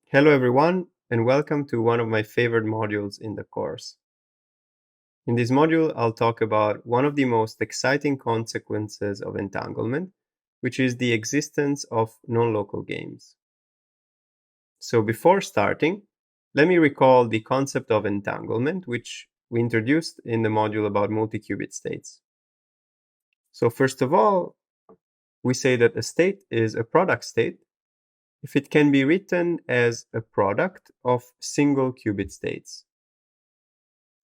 Hello everyone, and welcome to one of my favorite modules in the course. In this module, I'll talk about one of the most exciting consequences of entanglement, which is the existence of non-local games. So before starting, let me recall the concept of entanglement, which we introduced in the module about multi-qubit states. So first of all, we say that a state is a product state if it can be written as a product of single qubit states.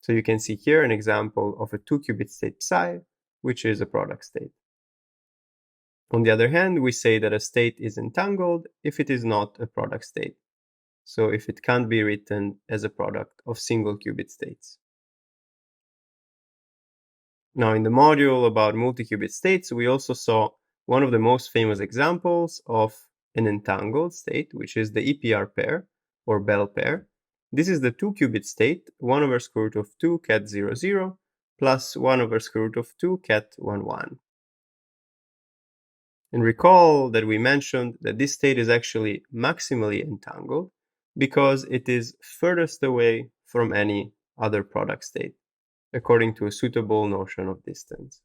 So you can see here an example of a 2-qubit state psi, which is a product state. On the other hand, we say that a state is entangled if it is not a product state. So if it can't be written as a product of single qubit states. Now in the module about multi-qubit states, we also saw one of the most famous examples of an entangled state, which is the EPR pair or Bell pair. This is the 2-qubit state, 1 over square root of 2 ket 0, 0 plus 1 over square root of 2 ket 1, 1. And recall that we mentioned that this state is actually maximally entangled because it is furthest away from any other product state, according to a suitable notion of distance.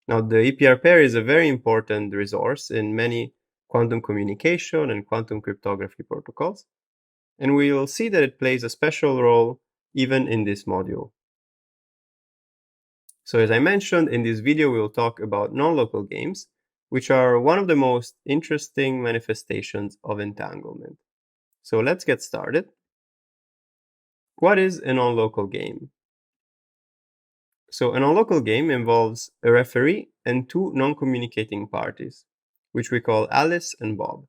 Now, the EPR pair is a very important resource in many quantum communication and quantum cryptography protocols, and we'll see that it plays a special role even in this module. So as I mentioned, in this video we'll talk about non-local games, which are one of the most interesting manifestations of entanglement. So let's get started. What is a non-local game? So a non-local game involves a referee and two non-communicating parties, which we call Alice and Bob.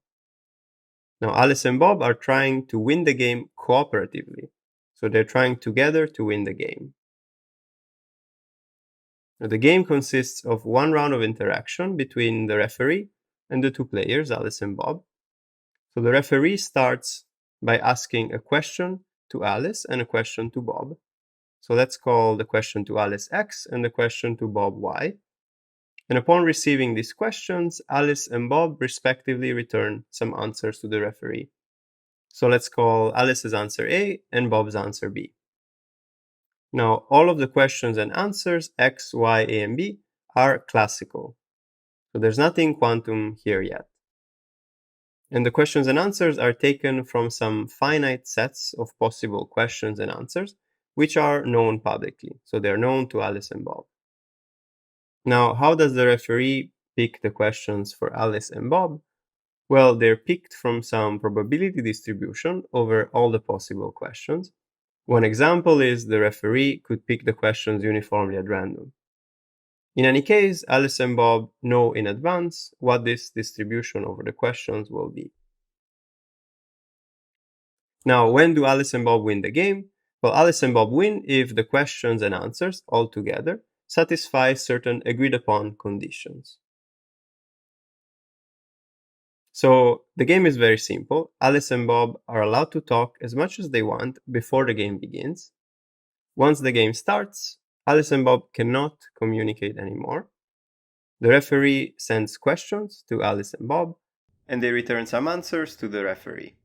Now Alice and Bob are trying to win the game cooperatively. So they're trying together to win the game. Now, the game consists of one round of interaction between the referee and the two players, Alice and Bob. So the referee starts by asking a question to Alice and a question to Bob. So let's call the question to Alice X and the question to Bob Y. And upon receiving these questions, Alice and Bob respectively return some answers to the referee. So let's call Alice's answer A and Bob's answer B. Now, all of the questions and answers, X, Y, A, and B, are classical. So there's nothing quantum here yet. And the questions and answers are taken from some finite sets of possible questions and answers, which are known publicly. So they're known to Alice and Bob. Now, how does the referee pick the questions for Alice and Bob? Well, they're picked from some probability distribution over all the possible questions. One example is the referee could pick the questions uniformly at random. In any case, Alice and Bob know in advance what this distribution over the questions will be. Now, when do Alice and Bob win the game? Well, Alice and Bob win if the questions and answers altogether satisfy certain agreed upon conditions. So the game is very simple. Alice and Bob are allowed to talk as much as they want before the game begins. Once the game starts, Alice and Bob cannot communicate anymore. The referee sends questions to Alice and Bob, and they return some answers to the referee.